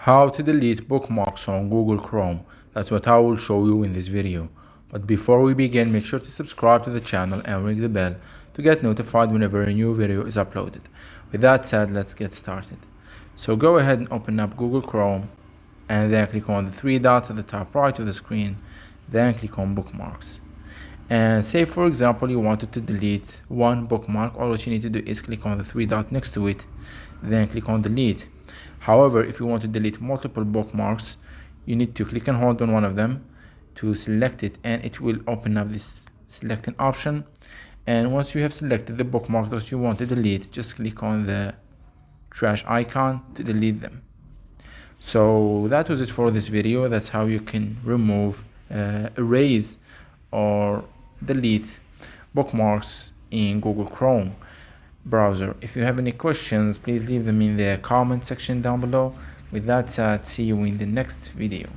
How to delete bookmarks on Google Chrome. That's what I will show you in this video. But before we begin, make sure to subscribe to the channel and ring the bell to get notified whenever a new video is uploaded. With that said, let's get started. So go ahead and open up Google Chrome and then click on the three dots at the top right of the screen. Then click on Bookmarks. And say for example you wanted to delete one bookmark, all what you need to do is click on the three dots next to it, then click on delete. However, if you want to delete multiple bookmarks, you need to click and hold on one of them to select it, and it will open up this selecting option. And once you have selected the bookmark that you want to delete, just click on the trash icon to delete them. So that was it for this video. That's how you can remove, erase or delete bookmarks in Google Chrome browser. If you have any questions, please leave them in the comment section down below. With that said, see you in the next video.